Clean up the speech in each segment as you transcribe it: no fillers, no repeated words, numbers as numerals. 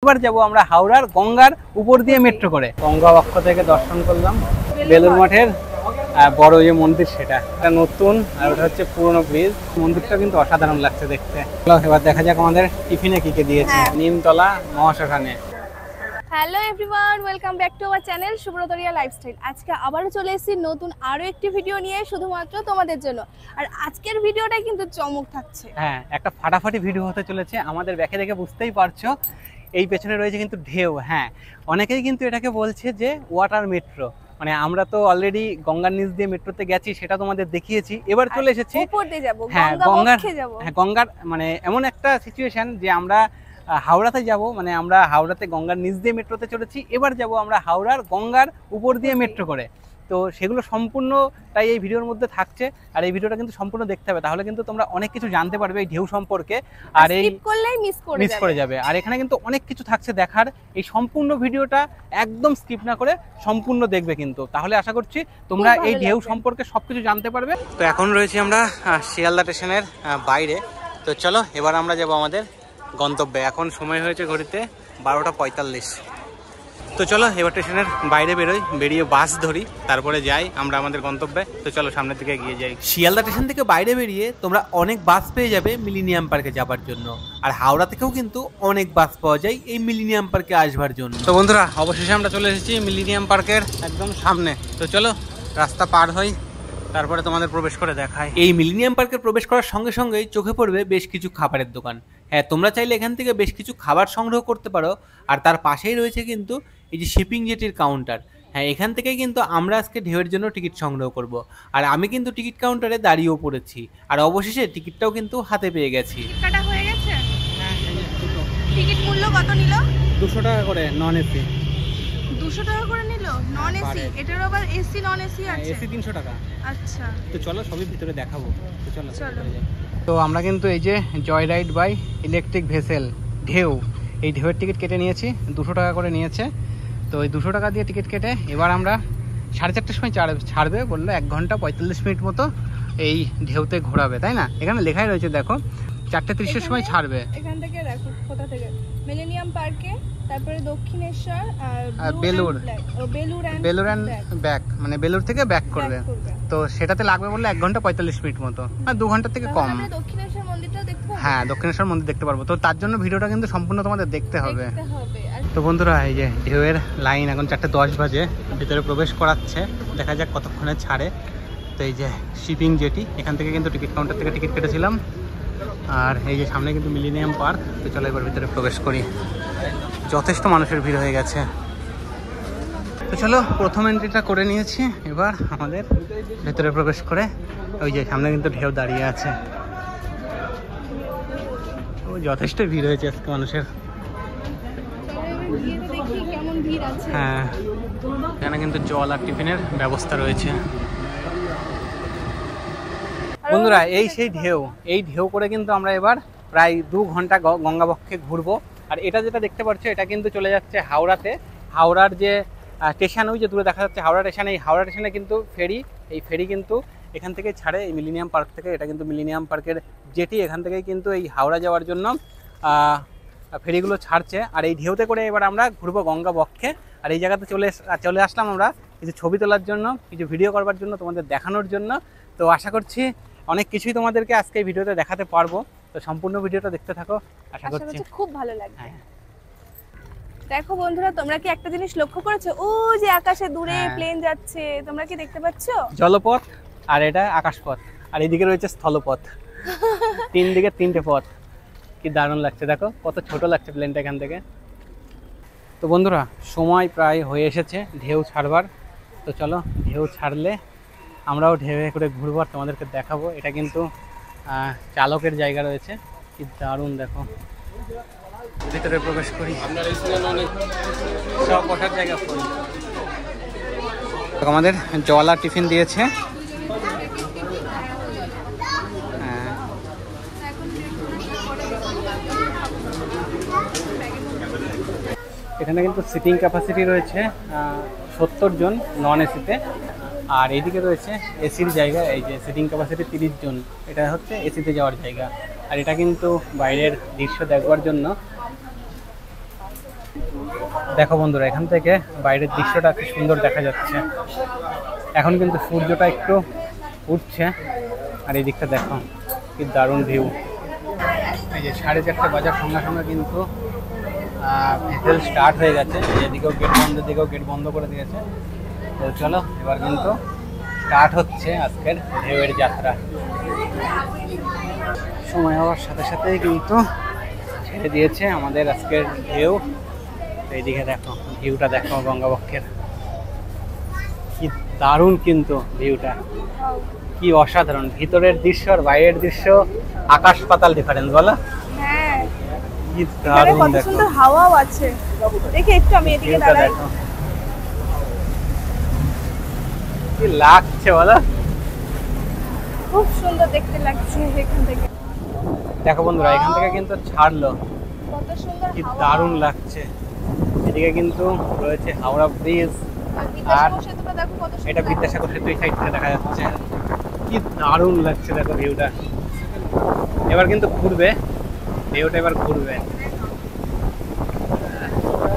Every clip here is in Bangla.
এবার যাবো আমরা হাওড়ার গঙ্গার উপর দিয়ে মেট্রো করে। গঙ্গা বক্ষ থেকে দর্শন করলাম বেলুড় মঠের বড় যে মন্দির, সেটা নতুন, আর ওটা হচ্ছে পুরনো ব্রিজ। মন্দিরটা কিন্তু অসাধারণ লাগছে দেখতে। এবার দেখা যাক আমাদের টিফিনে কি কি দিয়েছে। নিমতলা মহাশ্মশানে। Hello everyone, welcome back to our channel Subratoriya lifestyle. আজকে আবারও চলে এসেছি নতুন আরো একটি ভিডিও নিয়ে, শুধুমাত্র তোমাদের জন্য। আর আজকের ভিডিওটা কিন্তু চমক থাকছে। হ্যাঁ, একটা ফাটাফাটি ভিডিও হতে চলেছে। আমাদের ব্যাকে দেখে বুঝতেই পারছো এই পেছনে রয়েছে কিন্তু ঢেউ। হ্যাঁ, অনেকেই কিন্তু এটাকে বলছে যে ওয়াটার মেট্রো। মানে আমরা তো অলরেডি গঙ্গার নিচ দিয়ে মেট্রোতে গেছি, সেটা তোমাদের দেখিয়েছি। এবার চলে এসেছি উপর দিয়ে যাব, হ্যাঁ গঙ্গার মানে এমন একটা সিচুয়েশন যে আমরা হাওড়াতে যাব। মানে আমরা হাওড়াতে গঙ্গার নিচ দিয়ে মেট্রোতে চলেছি, এবার যাব আমরা হাওড়ার গঙ্গার উপর দিয়ে মেট্রো করে। তো সেগুলো সম্পূর্ণটাই এই ভিডিওর মধ্যে থাকছে। আর এই ভিডিওটা কিন্তু সম্পূর্ণ দেখতে হবে, তাহলে কিন্তু তোমরা অনেক কিছু জানতে পারবে এই ঢেউ সম্পর্কে। আর এই মিস করে যাবে। আর এখানে কিন্তু অনেক কিছু থাকছে দেখার। এই সম্পূর্ণ ভিডিওটা একদম স্কিপ না করে সম্পূর্ণ দেখবে কিন্তু, তাহলে আশা করছি তোমরা এই ঢেউ সম্পর্কে সবকিছু জানতে পারবে। তো এখন রয়েছি আমরা শিয়ালদা স্টেশনের বাইরে। তো চলো এবার আমরা যাব আমাদের গন্তব্যে। এখন সময় হয়েছে ঘড়িতে 12টা 45। তো চলো এবার স্টেশনের বাইরে বেরিয়ে বাস ধরি, তারপরে যাই আমরা আমাদের গন্তব্যে। তো চলো সামনের দিকে এগিয়ে যাই। শিয়ালদা স্টেশন থেকে বাইরে বেরিয়ে তোমরা অনেক বাস পেয়ে যাবে মিলেনিয়াম পার্কে যাবার জন্য। আর হাওড়া থেকেও কিন্তু অনেক বাস পাওয়া যায় এই মিলেনিয়াম পার্কে আসবার জন্য। তো বন্ধুরা, অবশেষে আমরা চলে এসেছি মিলেনিয়াম পার্কের একদম সামনে। তো চলো রাস্তা পার হই, তারপরে তোমাদের প্রবেশ করে দেখাই। এই মিলেনিয়াম পার্কে প্রবেশ করার সঙ্গে সঙ্গেই চোখে পড়বে বেশ কিছু খাবারের দোকান। হ্যাঁ, তোমরা চাইলে এখান থেকে বেশ কিছু খাবার সংগ্রহ করতে পারো। আর তার পাশেই রয়েছে কিন্তু এই যে শিপিং জেটির কাউন্টার। হ্যাঁ, এখান থেকেই কিন্তু আমরা আজকে ঢেউয়ের জন্য টিকিট সংগ্রহ করব। আর আমি কিন্তু টিকিট কাউন্টারে দাঁড়িয়েও পড়েছি, আর অবশেষে টিকিটটাও কিন্তু হাতে পেয়ে গেছি। কাটা হয়ে গেছে। হ্যাঁ, টিকিট মূল্য কত নিল? 200 টাকা করে নন এসি। 200 টাকা করে নিল নন এসি? এটার আবার এসি নন এসি আছে? এসি 300 টাকা। আচ্ছা, তো চলো সবই ভিতরে দেখাবো। তো চলো। তো আমরা কিন্তু এই যে joy ride by electric vessel ঢেউ, এই ঢেউয়ের টিকিট কেটে নিয়েছি। 200 টাকা করে নিয়েছে। তো এই 200 টাকা দিয়ে টিকিট কেটে এবার আমরা 4:30টার সময় ছাড়বে বললো। 1 ঘন্টা 45 মিনিট মতো এই ঢেউতে ঘোরাবে, তাই না? এখানে লেখাই রয়েছে, দেখো 4:30-এর সময় ছাড়বে। এখান থেকে দেখো কোথা থেকে, মিলেনিয়াম পার্কে, তারপরে দক্ষিণেশ্বর আর বেলুড় এন্ড ব্যাক, মানে বেলুড় থেকে ব্যাক করবে। তো সেটাতে লাগবে বললে 1 ঘন্টা 45 মিনিট মতো, আর 2 ঘন্টার থেকে কম। দক্ষিণেশ্বর মন্দিরটাও দেখতে পাবো। হ্যাঁ, দক্ষিণেশ্বর মন্দির দেখতে পারবো। তো তার জন্য ভিডিওটা কিন্তু সম্পূর্ণ তোমাদের দেখতে হবে। তো বন্ধুরা, এই যে ঢেউয়ের লাইন, এখন 4:10 বাজে, ভিতরে প্রবেশ করাচ্ছে। দেখা যাক কতক্ষণে ছাড়ে। তো এই যে শিপিং জেটি, এখান থেকে কিন্তু টিকিট কাউন্টার থেকে টিকিট কেটেছিলাম। আর এই যে সামনে কিন্তু মিলেনিয়াম পার্ক। তো চলো এবার ভিতরে প্রবেশ করি। যথেষ্ট মানুষের ভিড় হয়ে গেছে। তো চলো প্রথম এন্ট্রিটা করে নিয়েছি, এবার আমাদের ভেতরে প্রবেশ করে ওই যে সামনে কিন্তু ঢেউ দাঁড়িয়ে আছে। তো যথেষ্ট ভিড় হয়েছে আজকে মানুষের। হ্যাঁ, এখানে কিন্তু জল আর টিফিনের ব্যবস্থা রয়েছে। বন্ধুরা, এই সেই ঢেউ, এই ঢেউ করে কিন্তু আমরা এবার প্রায় 2 ঘন্টা গঙ্গাবক্ষে ঘুরবো। আর এটা যেটা দেখতে পাচ্ছ, এটা কিন্তু চলে যাচ্ছে হাওড়াতে। হাওড়ার যে স্টেশন, ওই যে দূরে দেখা যাচ্ছে হাওড়া স্টেশন, এই হাওড়া স্টেশনে কিন্তু ফেরি, এই ফেরি কিন্তু এখান থেকে ছাড়ে এই মিলেনিয়াম পার্ক থেকে। এটা কিন্তু মিলেনিয়াম পার্কের জেটি, এখান থেকেই কিন্তু এই হাওড়া যাওয়ার জন্য ফেরিগুলো ছাড়ছে। আর এই ঢেউতে করে এবার আমরা ঘুরবো গঙ্গাবক্ষে। আর এই জায়গাতে চলে আসলাম আমরা কিছু ছবি তোলার জন্য, কিছু ভিডিও করবার জন্য, তোমাদের দেখানোর জন্য। তো আশা করছি অনেক কিছুই তোমাদেরকে আজকে এই ভিডিওতে দেখাতে পারবো। তো সম্পূর্ণ ভিডিওটা দেখতে থাকো, আশা করছি খুব ভালো লাগবে। দেখো বন্ধুরা, তোমরা কি একটা জিনিস লক্ষ্য করেছো? ও যে আকাশে দূরে প্লেন যাচ্ছে, তোমরা কি দেখতে পাচ্ছো? জলপথ, আর এটা আকাশপথ, আর এদিকে রয়েছে স্থলপথ। 3 দিকে 3টে পথ। কি দারুণ লাগছে, দেখো কত ছোট লাগছে প্লেনটা এখান থেকে। তো বন্ধুরা, সময় প্রায় হয়ে এসেছে ঢেউ ছাড়বার। তো চলো ঢেউ ছাড়লে আমরাও ঢেউয়ে করে ঘুরবো আর তোমাদেরকে দেখাবো। এটা কিন্তু চালকের জায়গা রয়েছে, কি দারুণ দেখো। ভিতরে প্রবেশ করি, সব বসার জায়গা ফুল। আমাদের জল আর টিফিন দিয়েছে। এখানে কিন্তু সিটিং ক্যাপাসিটি রয়েছে 70 জন নন এসিতে। আর এইদিকে রয়েছে এসির জায়গা, এই যে সিটিং ক্যাপাসিটি 30 জন, এটা হচ্ছে এসিতে যাওয়ার জায়গা। আর এটা কিন্তু বাইরের দৃশ্য দেখবার জন্য। দেখো বন্ধুরা, এখান থেকে বাইরের দৃশ্যটা কি সুন্দর দেখা যাচ্ছে। এখন কিন্তু সূর্যটা একটু উঠছে, আর এই দিকটা দেখো কি দারুণ ভিউ। এই যে 4:30 বাজার সঙ্গে সঙ্গে কিন্তু ভেসেল স্টার্ট হয়ে গেছে। এদিকেও গেট বন্ধ, দিকেও গেট বন্ধ করে দিয়েছে। তো চলো এবার কিন্তু স্টার্ট হচ্ছে আজকের ঢেউয়ের যাত্রা। সময় হওয়ার সাথে সাথেই কিন্তু ছেড়ে দিয়েছে আমাদের আজকের ঢেউ। এইদিকে দেখো ভিউটা, দেখো গঙ্গাবক্ষের কি দারুণ কিন্তু ভিউটা, কি অসাধারণ। ভিতরের দৃশ্য আর বাইরের দৃশ্য আকাশ পাতাল ডিফারেন্স, বলো? হ্যাঁ, কি এখানে দারুণ কত দেখো সুন্দর হাওয়াও আছে। দেখি একটু আমি এদিকে ভিউটা দাঁড়াই। দেখো কি লাগছে, বলো? খুব সুন্দর দেখতে লাগছে এখান থেকে। দেখো বন্ধুরা, এখান থেকে কিন্তু ছাড়লো, কত সুন্দর কি হাওয়া। দারুণ লাগছে। এদিকে কিন্তু রয়েছে হাওড়া ব্রিজ, আর বিদ্যাসাগর আর সেতুটা দেখো কত সুন্দর। এটা বিদ্যাসাগর সেতু, এই সাইড থেকে দেখা যাচ্ছে। কি দারুণ লাগছে দেখো ভিউটা। এবার কিন্তু ঘুরবে ঢেউটা, এবার ঘুরবে।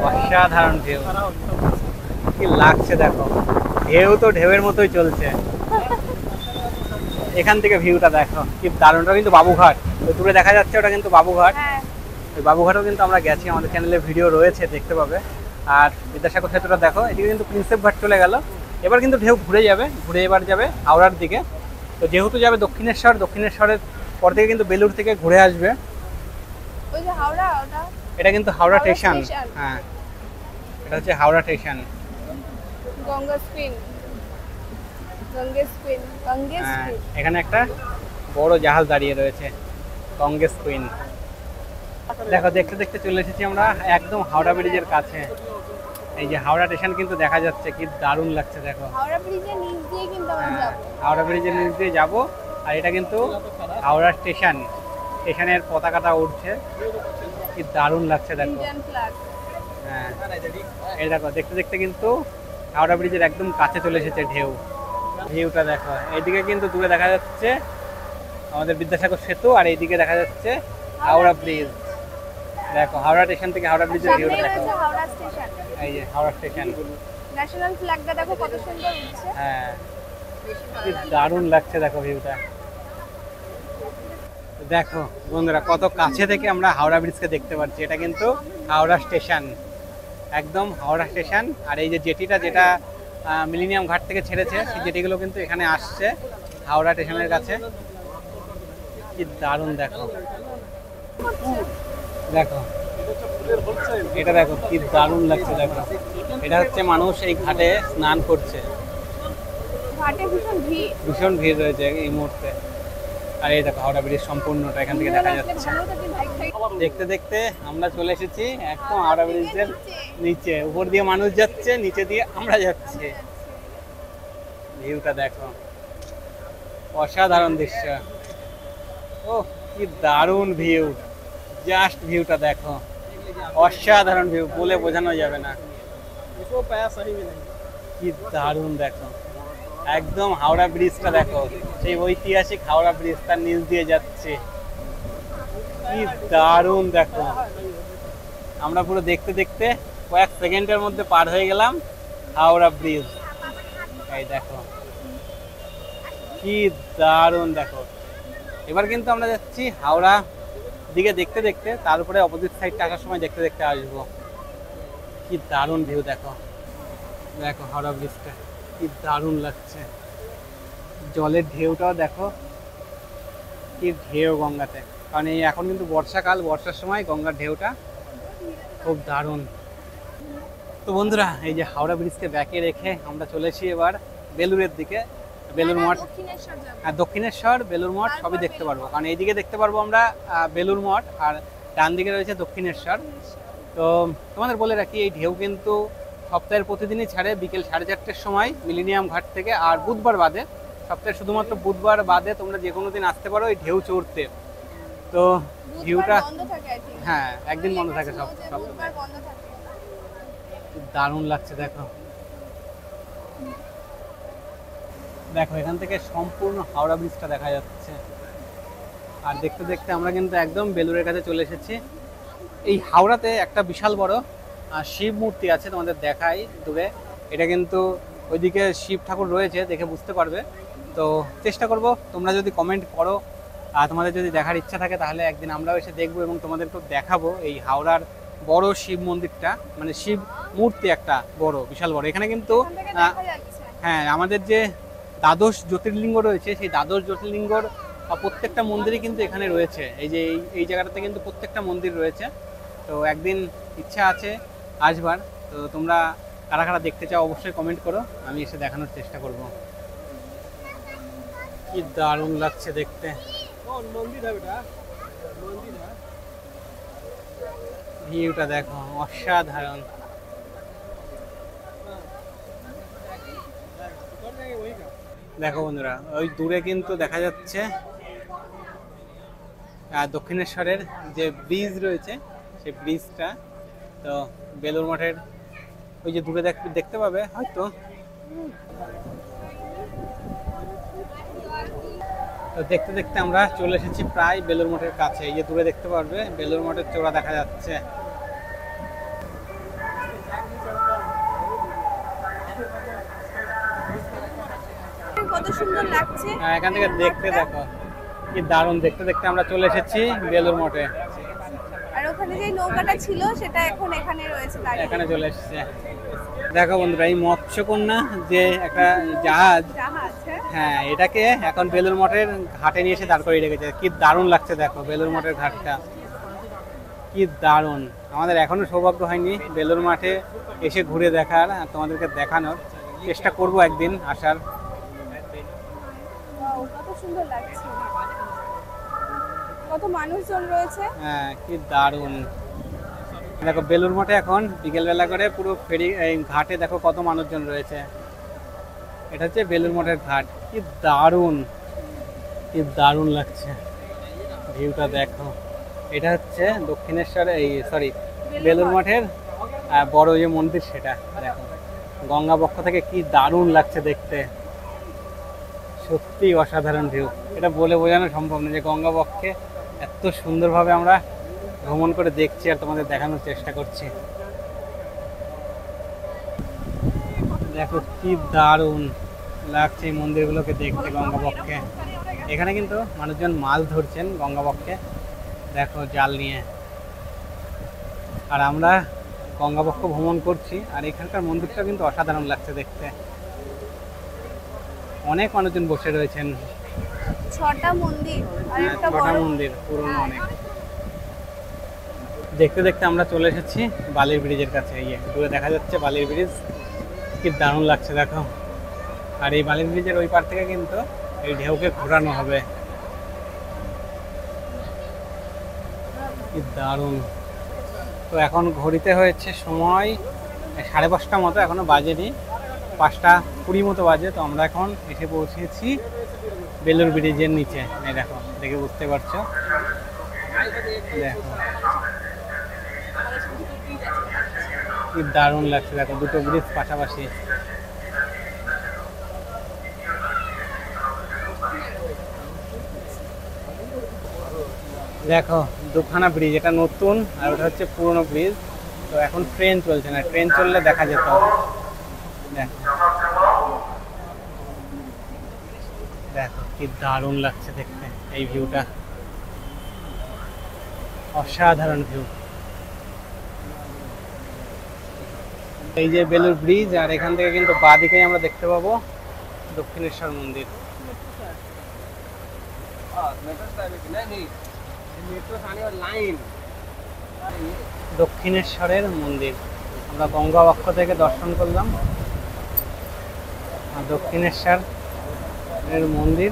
অসাধারণ ঢেউ, কি লাগছে দেখো। ঢেউ তো ঢেউয়ের মতোই চলছে। এখান থেকে ভিউটা দেখো কি দারুণ। ওটা কিন্তু বাবুঘাট, ওই দূরে দেখা যাচ্ছে, ওটা কিন্তু বাবুঘাট। হ্যাঁ, ওই বাবুঘাটও কিন্তু আমরা গেছি, আমাদের চ্যানেলে ভিডিও রয়েছে, দেখতে পাবে। আর বিদ্যাসাগর সেতুটা দেখো, এদিকে কিন্তু প্রিন্সেপ ঘাট চলে গেল। এবার কিন্তু ঢেউ ঘুরে যাবে, ঘুরে এবার যাবে হাওড়ার দিকে। তো যেহেতু যাবে দক্ষিণেশ্বর, দক্ষিণেশ্বরের পর থেকে কিন্তু বেলুড় থেকে ঘুরে আসবে। ওই যে হাওড়া, ওটা এটা কিন্তু হাওড়া হাওড়া স্টেশন। স্টেশন। হ্যাঁ, এটা হচ্ছে Howrah station. Ganga spin, Ganga spin, Ganga হ্যাঁ, স্পিন। এখানে একটা বড় জাহাজ দাঁড়িয়ে রয়েছে, কংগ্রেস কুইন। দেখো দেখতে দেখতে চলে এসেছি আমরা একদম হাওড়া ব্রিজের কাছে। এই যে হাওড়া স্টেশন কিন্তু দেখা যাচ্ছে, কি দারুণ লাগছে দেখো। হাওড়া ব্রিজের নিচ দিয়ে কিন্তু আমরা হ্যাঁ, যাব। হাওড়া ব্রিজের নিচ দিয়ে যাবো। আর এটা কিন্তু হাওড়া স্টেশন, স্টেশনের পতাকাটা উঠছে, কি দারুণ লাগছে দেখো। Indian flag. হ্যাঁ, এই দেখো দেখতে দেখতে কিন্তু হাওড়া ব্রিজের একদম কাছে চলে এসেছে ঢেউ। ভিউটা দেখো, এইদিকে কিন্তু দূরে দেখা যাচ্ছে আমাদের বিদ্যাসাগর সেতু, আর এইদিকে দেখা যাচ্ছে হাওড়া ব্রিজ। দেখো হাওড়া স্টেশন থেকে হাওড়া ব্রিজের ভিউটা সামনেই দেখো। রয়েছে হাওড়া স্টেশন। এই যে হাওড়া স্টেশন। ন্যাশনাল ফ্ল্যাগটা দেখো কত সুন্দর উঠছে। হ্যাঁ, কি দারুণ লাগছে দেখো ভিউটা। দেখো বন্ধুরা, কত কাছে থেকে আমরা হাওড়া ব্রিজকে দেখতে পাচ্ছি। এটা কিন্তু হাওড়া স্টেশন, একদম হাওড়া স্টেশন। আর এই যে জেটিটা, যেটা মিলেনিয়াম ঘাট থেকে ছেড়েছে, সেই জেটিগুলো কিন্তু এখানে আসছে হাওড়া স্টেশনের কাছে। কি দারুণ দেখো, দেখো এটা দেখো কি দারুণ লাগছে দেখো। এটা হচ্ছে মানুষ এই ঘাটে স্নান করছে, ঘাটে ভীষণ ভিড়। ভীষণ ভিড় রয়েছে এই মুহূর্তে। আর এই দেখো হাওড়া ব্রিজ সম্পূর্ণটা এখান থেকে দেখা যাচ্ছে। ভালো থাকে ভাই। দেখতে দেখতে আমরা চলে এসেছি একদম হাওড়া ব্রিজের নিচে। উপর দিয়ে মানুষ যাচ্ছে, নিচে দিয়ে আমরা যাচ্ছি। ভিউটা দেখো, অসাধারণ দৃশ্য। ও কি দারুণ ভিউ, জাস্ট ভিউটা দেখো, অসাধারণ ভিউ, বলে বোঝানো যাবে না। কি দারুণ দেখো, একদম হাওড়া ব্রিজটা দেখো, সেই ঐতিহাসিক হাওড়া ব্রিজ তার নিচ দিয়ে যাচ্ছে। কি দারুণ দেখো, আমরা পুরো দেখতে দেখতে কয়েক সেকেন্ডের মধ্যে পার হয়ে গেলাম হাওড়া ব্রিজ। এই দেখো কি দারুণ দেখো। এবার কিন্তু আমরা যাচ্ছি হাওড়া দিকে দেখতে দেখতে, তারপরে অপোজিট সাইডটা আসার সময় দেখতে দেখতে আসবো। কি দারুণ ভিউ দেখো, দেখো হাওড়া ব্রিজটা কি দারুণ লাগছে। জলের ঢেউটাও দেখো, কি ঢেউ গঙ্গাতে। কারণ এই এখন কিন্তু বর্ষাকাল, বর্ষার সময় গঙ্গার ঢেউটা খুব দারুণ। তো বন্ধুরা, এই যে হাওড়া ব্রিজকে ব্যাকে রেখে আমরা চলেছি এবার বেলুড়ের দিকে। বেলুড় মঠ, দক্ষিণেশ্বর যাব। আর দক্ষিণেশ্বর, বেলুড় মঠ সবই দেখতে পারবো। কারণ এইদিকে দেখতে পারবো আমরা বেলুড় মঠ, আর ডান দিকে রয়েছে দক্ষিণেশ্বর। তো তোমাদের বলে রাখি, এই ঢেউ কিন্তু সপ্তাহের প্রতিদিনই ছাড়ে বিকেল 4:30-র সময় মিলেনিয়াম ঘাট থেকে। আর বুধবার বাদে, সপ্তাহে শুধুমাত্র বুধবার বাদে তোমরা যে কোনো দিন আসতে পারো এই ঢেউ চড়তে। তো ভিউটা, বন্ধ থাকে আই থিং। হ্যাঁ একদিন বন্ধ থাকে সব বুধবার বন্ধ থাকে। দারুণ লাগছে দেখো। দেখো এখান থেকে সম্পূর্ণ হাওড়া ব্রিজটা দেখা যাচ্ছে। আর দেখতে দেখতে আমরা কিন্তু একদম বেলুড়ের কাছে চলে এসেছি। এই হাওড়াতে একটা বিশাল বড় শিব মূর্তি আছে, তোমাদের দেখাই দূরে। এটা কিন্তু ওইদিকে শিব ঠাকুর রয়েছে, দেখে বুঝতে পারবে। তো চেষ্টা করব, তোমরা যদি কমেন্ট করো আর তোমাদের যদি দেখার ইচ্ছা থাকে তাহলে একদিন আমরাও এসে দেখবো এবং তোমাদেরকেও দেখাবো এই হাওড়ার বড় শিব মন্দিরটা, মানে শিব মূর্তি একটা বড়, বিশাল বড়। এখানে কিন্তু হ্যাঁ, আমাদের যে দ্বাদশ জ্যোতির্লিঙ্গ রয়েছে সেই দ্বাদশ জ্যোতির্লিঙ্গর প্রত্যেকটা মন্দিরই কিন্তু এখানে রয়েছে। এই যে এই জায়গাটাতে কিন্তু প্রত্যেকটা মন্দির রয়েছে। তো একদিন ইচ্ছা আছে আসবার। তো তোমরা কারা কারা দেখতে চাও অবশ্যই কমেন্ট করো, আমি এসে দেখানোর চেষ্টা করব। কি দারুণ লাগছে দেখতে। ভিউটা দেখো, অসাধারণ। দেখো বন্ধুরা, ওই দূরে কিন্তু দেখা যাচ্ছে দক্ষিণেশ্বরের যে ব্রিজ রয়েছে সেই ব্রিজটা। তো বেলুড় মঠের ওই যে দূরে দেখতে পাবে হয়তো। তো দেখতে দেখতে আমরা চলে এসেছি প্রায় বেলুড় মঠের কাছে। এই যে দূরে দেখতে পারবে বেলুড় মঠের চূড়া দেখা যাচ্ছে। কত সুন্দর লাগছে। হ্যাঁ, এখান থেকে দেখতে দেখো কি দারুণ। দেখতে দেখতে আমরা চলে এসেছি বেলুড় মঠে। আর ওখানে যে নৌকাটা ছিল সেটা এখন এখানে রয়েছে, এখানে চলে এসেছে। দেখো বন্ধুরা, এই মৎস্যকন্যা যে একটা জাহাজ, হ্যাঁ, এটাকে এখন বেলুড় মঠের ঘাটে নিয়ে এসে দাঁড় করিয়ে রেখেছে। কি দারুণ লাগছে দেখো বেলুড় মঠের ঘাটটা, কি দারুণ। আমাদের এখনো সৌভাগ্য হয়নি বেলুড় মাঠে এসে ঘুরে দেখার আর তোমাদেরকে দেখানোর। চেষ্টা করব একদিন আসার। কত সুন্দর লাগছে, কত মানুষজন রয়েছে। হ্যাঁ, কি দারুণ। দেখো বেলুড় মঠে এখন বিকেলবেলা করে পুরো ফেরি এই ঘাটে দেখো কত মানুষজন রয়েছে। এটা হচ্ছে বেলুড় মঠের ঘাট। কি দারুণ, কি দারুণ লাগছে ভিউটা দেখো। এটা হচ্ছে দক্ষিণেশ্বর, এই সরি বেলুড় মঠের বড় যে মন্দির সেটা দেখো। গঙ্গা বক্ষ থেকে কি দারুণ লাগছে দেখতে, সত্যি অসাধারণ ভিউ। এটা বলে বোঝানো সম্ভব না যে গঙ্গা বক্ষে এত সুন্দরভাবে আমরা ভ্রমণ করে দেখছি আর তোমাদের দেখানোর চেষ্টা করছি। দেখো কি দারুণ লাগছে এই মন্দিরগুলোকে দেখতে গঙ্গা বক্ষে। এখানে কিন্তু মানুষজন মাছ ধরছেন গঙ্গা বক্ষে, দেখো জাল নিয়ে। আর আমরা গঙ্গা বক্ষ ভ্রমণ করছি আর এখানকার মন্দিরটা কিন্তু অসাধারণ লাগছে দেখতে। অনেক মানুষজন বসে রয়েছেন। 6টা মন্দির আর একটা 6টা মন্দির, পুরনো অনেক। দেখতে দেখতে আমরা চলে এসেছি বালির ব্রিজের কাছে। এই দূরে দেখা যাচ্ছে বালির ব্রিজ, কি দারুণ লাগছে দেখো। আর এই বালির ব্রিজের ওই পার থেকে কিন্তু এই ঢেউকে ঘোরানো হবে, কি দারুণ। তো এখন ঘড়িতে হয়েছে সময় 5:30 মতো, এখনো বাজেনি, 5:20 মতো বাজে। তো আমরা এখন এসে পৌঁছেছি বেলুড় ব্রিজের নিচে। এই দেখো, দেখে বুঝতে পারছো, দেখো কি দারুণ লাগছে দেখো, দুটো ব্রিজ পাশাপাশি। দেখো দুখানা ব্রিজ, এটা নতুন আর ওটা হচ্ছে পুরনো ব্রিজ। তো এখন ট্রেন চলছে না, ট্রেন চললে দেখা যেত। দেখো দেখো কি দারুণ লাগছে দেখতে এই ভিউটা, অসাধারণ ভিউ। এই যে বেলুড় ব্রিজ, আর এখান থেকে কিন্তু বাঁ দিকে আমরা দেখতে পাবো দক্ষিণেশ্বর মন্দির। দক্ষিণেশ্বরের মন্দির আমরা গঙ্গা বক্ষ থেকে দর্শন করলাম। আর দক্ষিণেশ্বরের মন্দির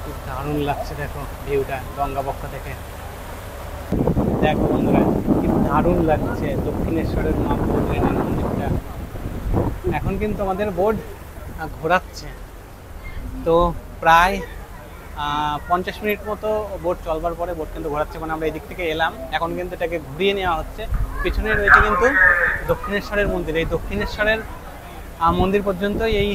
খুব দারুণ লাগছে দেখো ভিউটা গঙ্গা বক্ষ থেকে। দেখো বন্ধুরা কি দারুণ লাগছে দক্ষিণেশ্বরের মন্দিরটা। এখন কিন্তু আমাদের বোট ঘোরাচ্ছে। তো প্রায় 50 মিনিট মতো বোট চলবার পরে বোট কিন্তু ঘোরাচ্ছে, মানে আমরা এদিক থেকে এলাম, এখন কিন্তু এটাকে ঘুরিয়ে নেওয়া হচ্ছে। পিছনে রয়েছে কিন্তু দক্ষিণেশ্বরের মন্দির। এই দক্ষিণেশ্বরের মন্দির পর্যন্তই এই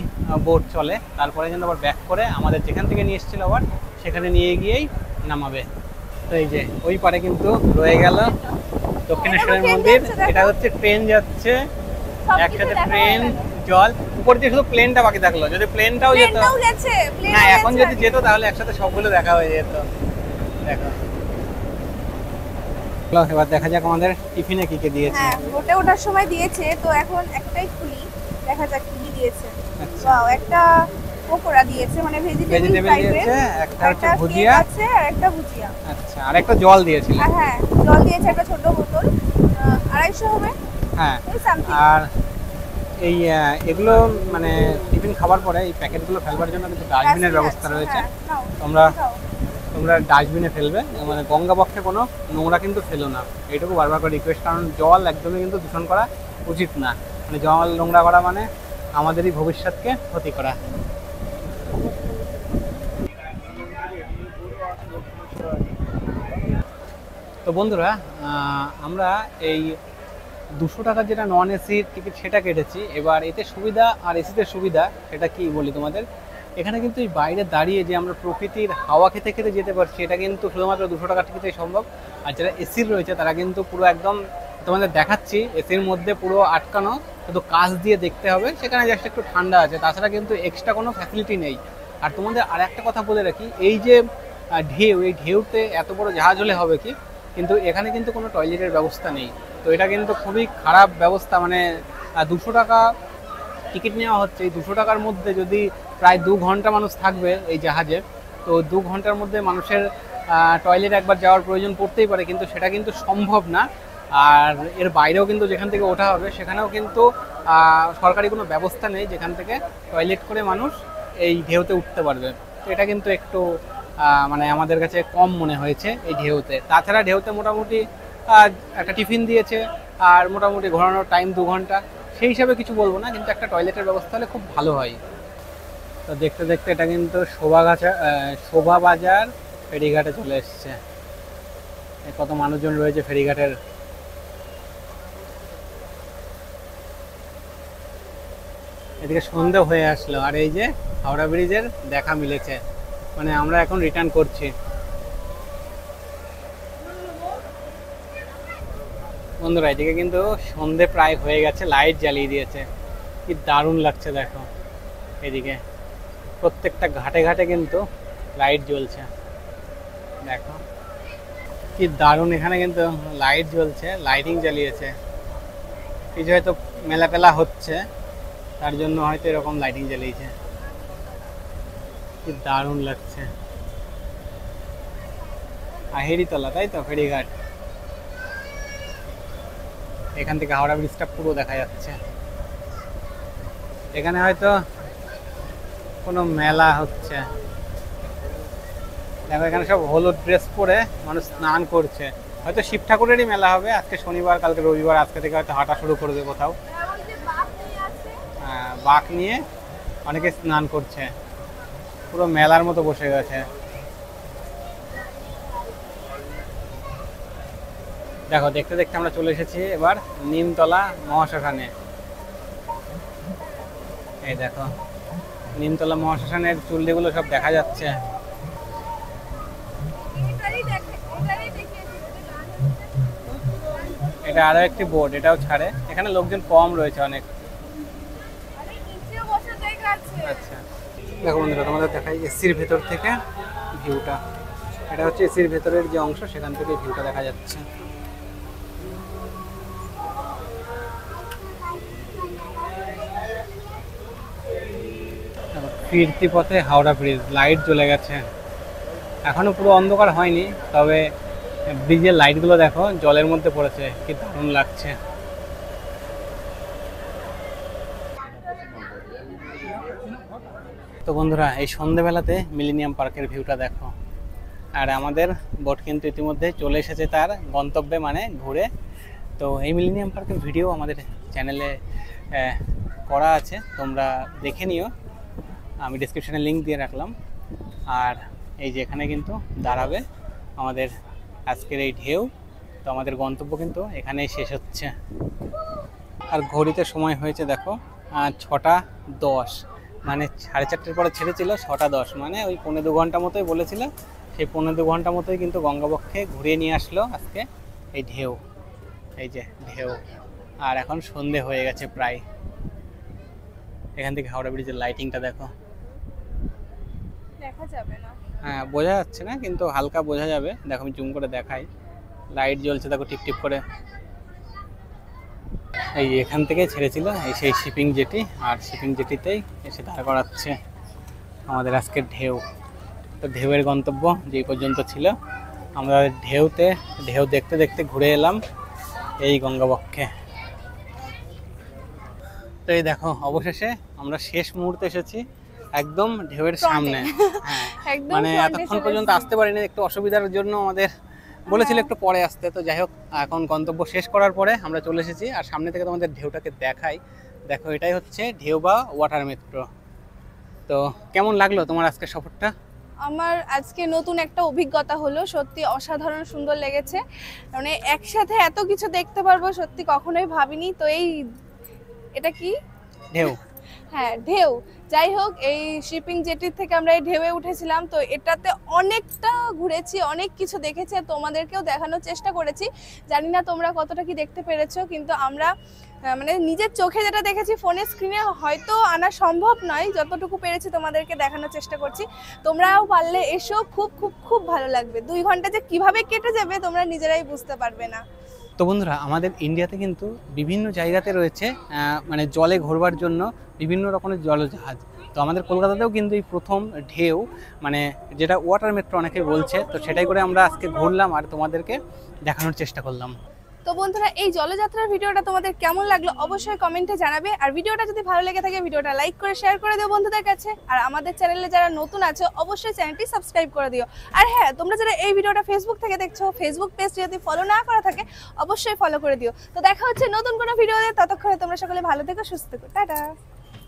বোট চলে, তারপরে কিন্তু আবার ব্যাক করে আমাদের যেখান থেকে নিয়ে এসেছিল আবার সেখানে নিয়ে গিয়েই নামাবে। তো এই যে ওই পারে কিন্তু রয়ে গেল দক্ষিণেশ্বরের এটা মন্দির। ট্রেন যাচ্ছে, এটা হচ্ছে ট্রেন যাচ্ছে, সবকিছু একসাথে দেখা ট্রেন হয়ে গেল। জল, উপর দিয়ে শুধু প্লেনটা বাকি থাকলো। যদি প্লেনটাও যেত, প্লেনটাও গেছে, না প্লেনও এখন গেছে যদি আগে। যেত তাহলে একসাথে সবগুলো দেখা হয়ে যেত। দেখো, চলো এবার দেখা যাক আমাদের টিফিনে কি কি দিয়েছে। হ্যাঁ, বোটে ওঠার সময় দিয়েছে, তো এখন একটাই খুলি, দেখা যাক কি কি দিয়েছে। আচ্ছা, ওয়াও, একটা পকোড়া দিয়েছে, মানে ভেজিটেবল ভেজিটেবল টাইপের। দিয়েছে, একটা হচ্ছে একটা ভুজিয়া, কেক আছে আর একটা ভুজিয়া। আচ্ছা, আর একটা জল দিয়েছিল। আর হ্যাঁ, জল দিয়েছে একটা ছোট বোতল, 250 হবে, হ্যাঁ, ওই সামথিং। আর এই এগুলো মানে টিফিন খাবার পরে এই প্যাকেটগুলো ফেলবার জন্য কিন্তু ডাস্টবিনের ব্যবস্থা রয়েছে। তোমরা তোমরা ডাস্টবিনে ফেলবে, মানে গঙ্গা পক্ষে কোনো নোংরা কিন্তু ফেলো না, এইটুকু বারবার করে রিকোয়েস্ট। কারণ জল একদমই কিন্তু দূষণ করা উচিত না, মানে জল নোংরা করা মানে আমাদেরই ভবিষ্যৎকে ক্ষতি করা। তো বন্ধুরা, আমরা এই 200 টাকার যেটা নন এসির টিকিট সেটা কেটেছি। এবার এতে সুবিধা আর এসিতে সুবিধা সেটা কি বলি তোমাদের। এখানে কিন্তু এই বাইরে দাঁড়িয়ে যে আমরা প্রকৃতির হাওয়া খেতে খেতে যেতে পারছি, এটা কিন্তু শুধুমাত্র 200 টাকার টিকিটেই সম্ভব। আর যারা এসির রয়েছে তারা কিন্তু পুরো একদম, তোমাদের দেখাচ্ছি, এসির মধ্যে পুরো আটকানো, শুধু কাচ দিয়ে দেখতে হবে, সেখানে জাস্ট একটু ঠান্ডা আছে, তাছাড়া কিন্তু এক্সট্রা কোনো ফ্যাসিলিটি নেই। আর তোমাদের আর একটা কথা বলে রাখি, এই যে ঢেউ, এই ঢেউতে এত বড় জাহাজ হলে হবে কি, কিন্তু এখানে কিন্তু কোনো টয়লেটের ব্যবস্থা নেই। তো এটা কিন্তু খুবই খারাপ ব্যবস্থা। মানে 200 টাকা টিকিট নেওয়া হচ্ছে, এই 200 টাকার মধ্যে যদি প্রায় 2 ঘন্টা মানুষ থাকবে এই জাহাজে, তো 2 ঘন্টার মধ্যে মানুষের টয়লেট একবার যাওয়ার প্রয়োজন পড়তেই পারে, কিন্তু সেটা কিন্তু সম্ভব না। আর এর বাইরেও কিন্তু যেখান থেকে ওঠা হবে সেখানেও কিন্তু সরকারি কোনো ব্যবস্থা নেই যেখান থেকে টয়লেট করে মানুষ এই ঢেউতে উঠতে পারবে। তো এটা কিন্তু একটু মানে আমাদের কাছে কম মনে হয়েছে এই ঢেউতে। তাছাড়া ঢেউতে মোটামুটি একটা টিফিন দিয়েছে, আর মোটামুটি ঘোরানোর টাইম 2 ঘন্টা, সেই হিসাবে কিছু বলবো না, কিন্তু একটা টয়লেটের ব্যবস্থা হলে খুব ভালো হয়। তো দেখতে দেখতে এটা কিন্তু শোভাবাজার ফেরিঘাটে চলে এসছে। কত মানুষজন রয়েছে ফেরিঘাটের। এদিকে সন্ধে হয়ে আসলো, আর এই যে হাওড়া ব্রিজের দেখা মিলেছে, মানে আমরা এখন রিটার্ন করছি। বন্ধুরা, এদিকে কিন্তু সন্ধে প্রায় হয়ে গেছে, লাইট জ্বালিয়ে দিয়েছে, কি দারুণ লাগছে দেখো। এদিকে প্রত্যেকটা ঘাটে ঘাটে কিন্তু লাইট জ্বলছে, দেখো কি দারুণ। এখানে কিন্তু লাইট জ্বলছে, লাইটিং জ্বালিয়েছে, কিছু হয়তো মেলা টেলা হচ্ছে তার জন্য হয়তো এরকম লাইটিং জ্বালিয়েছে, কি দারুণ লাগছে। আহেরিতলা, তাই তো ফেরিঘাট। এখান থেকে হাওড়া ব্রিজটা পুরো দেখা যাচ্ছে। এখানে হয়তো কোনো মেলা হচ্ছে, দেখো এখানে সব হলুদ ড্রেস পরে মানুষ স্নান করছে, হয়তো শিব ঠাকুরেরই মেলা হবে। আজকে শনিবার, কালকে রবিবার, আজকে থেকে হয়তো হাঁটা শুরু করবে কোথাও। বাঁক নিয়ে অনেকে স্নান করছে, পুরো মেলার মতো বসে গেছে। দেখো দেখতে দেখতে আমরা চলে এসেছি এবার নিমতলা মহাশ্মশানে। এই দেখো নিমতলা মহাশ্মশানের চুল্লিগুলো সব দেখা যাচ্ছে। এটা আরো একটি বোর্ড, এটাও ছাড়ে। এখানে লোকজন কম রয়েছে অনেক। আচ্ছা, দেখো বন্ধুরা, তোমাদের দেখাই এসির ভেতর থেকে ভিউটা। এটা হচ্ছে এসির ভেতরের যে অংশ, সেখান থেকে ভিউটা দেখা যাচ্ছে। ফিরতি পথে হাওড়া ব্রিজ, লাইট জ্বলে গেছে, এখনো পুরো অন্ধকার হয়নি, তবে ব্রিজের লাইটগুলো দেখো জলের মধ্যে পড়েছে, কি দারুণ লাগছে। তো বন্ধুরা, এই সন্ধেবেলাতে মিলেনিয়াম পার্কের ভিউটা দেখো। আর আমাদের বোট কিন্তু ইতিমধ্যে চলে এসেছে তার গন্তব্যে, মানে ঘুরে। তো এই মিলেনিয়াম পার্কের ভিডিও আমাদের চ্যানেলে করা আছে, তোমরা দেখে নিও, আমি ডেসক্রিপশনে লিঙ্ক দিয়ে রাখলাম। আর এই যে এখানে কিন্তু দাঁড়াবে আমাদের আজকের এই ঢেউ। তো আমাদের গন্তব্য কিন্তু এখানেই শেষ হচ্ছে। আর ঘড়িতে সময় হয়েছে দেখো 6:10, মানে 4:30 পরে ছেড়েছিল, 6:10, মানে ওই 1.5-2 ঘন্টা মতোই বলেছিল। সেই 1.5-2 ঘন্টা মতোই কিন্তু গঙ্গাবক্ষে ঘুরিয়ে নিয়ে আসলো আজকে এই ঢেউ। এই যে ঢেউ, আর এখন সন্ধে হয়ে গেছে প্রায়। এখান থেকে হাওড়া ব্রিজের লাইটিংটা দেখো। দেখা যাবে না, হ্যাঁ বোঝা যাচ্ছে না, কিন্তু হালকা বোঝা যাবে। দেখো আমি জুম করে দেখাই, লাইট জ্বলছে দেখো টিপ টিপ করে। এই এখান থেকে ছেড়েছিল এই সেই শিপিং জেটি, আর শিপিং জেটিতেই এসে দাঁড় করাচ্ছে আমাদের আজকের ঢেউ। তো ঢেউয়ের গন্তব্য যে পর্যন্ত ছিল, আমরা ঢেউ দেখতে দেখতে ঘুরে এলাম এই গঙ্গাবক্ষে। তো এই দেখো অবশেষে আমরা শেষ মুহূর্তে এসেছি, একদম ঢেউয়ের সামনে। হ্যাঁ একদম মানে front এ এতক্ষণ চলে পর্যন্ত এসেছি। আসতে পারিনি, একটু অসুবিধার জন্য আমাদের বলেছিল একটু পরে আসতে। তো যাই হোক, এখন গন্তব্য শেষ করার পরে আমরা চলে এসেছি, আর সামনে থেকে তোমাদের ঢেউটাকে দেখাই। দেখো এটাই হচ্ছে ঢেউ বা ওয়াটার মেট্রো। তো কেমন লাগলো তোমার আজকের সফরটা? আমার আজকে নতুন একটা অভিজ্ঞতা হলো, সত্যি অসাধারণ সুন্দর লেগেছে। মানে একসাথে এত কিছু দেখতে পারবো সত্যি কখনোই ভাবিনি। তো এটা কি? ঢেউ। হ্যাঁ ঢেউ। যাই হোক, এই শিপিং জেটির থেকে আমরা এই ঢেউয়ে উঠেছিলাম, তো এটাতে অনেকটা ঘুরেছি, অনেক কিছু দেখেছি, আর তোমাদেরকেও দেখানোর চেষ্টা করেছি। জানি না তোমরা কতটা কি দেখতে পেরেছো, কিন্তু আমরা মানে নিজের চোখে যেটা দেখেছি ফোনের স্ক্রিনে হয়তো আনা সম্ভব নয়, যতটুকু পেরেছি তোমাদেরকে দেখানোর চেষ্টা করছি। তোমরাও পারলে এসো, খুব খুব খুব ভালো লাগবে। 2 ঘন্টা যে কিভাবে কেটে যাবে তোমরা নিজেরাই বুঝতে পারবে না। তো বন্ধুরা, আমাদের ইন্ডিয়াতে কিন্তু বিভিন্ন জায়গাতে রয়েছে মানে জলে ঘোরবার জন্য বিভিন্ন রকমের জলজাহাজ। তো আমাদের কলকাতাতেও কিন্তু এই প্রথম ঢেউ, মানে যেটা ওয়াটার মেট্রো অনেকে বলছে, তো সেটাই করে আমরা আজকে ঘুরলাম আর তোমাদেরকে দেখানোর চেষ্টা করলাম। তো বন্ধুরা, এই জলযাত্রার ভিডিওটা তোমাদের কেমন লাগলো অবশ্যই কমেন্টে জানাবে। আর ভিডিওটা যদি ভালো লেগে থাকে ভিডিওটা লাইক করে শেয়ার করে দিও বন্ধুদের কাছে। আর আমাদের চ্যানেলে যারা নতুন আছো অবশ্যই চ্যানেলটি সাবস্ক্রাইব করে দিও। আর হ্যাঁ, তোমরা যারা এই ভিডিওটা ফেসবুক থেকে দেখছো, ফেসবুক পেজ যদি ফলো না করা থাকে অবশ্যই ফলো করে দিও। তো দেখা হচ্ছে নতুন কোনো ভিডিওতে, ততক্ষণে তোমরা সকলে ভালো থেকো, সুস্থ থেকো, টাটা।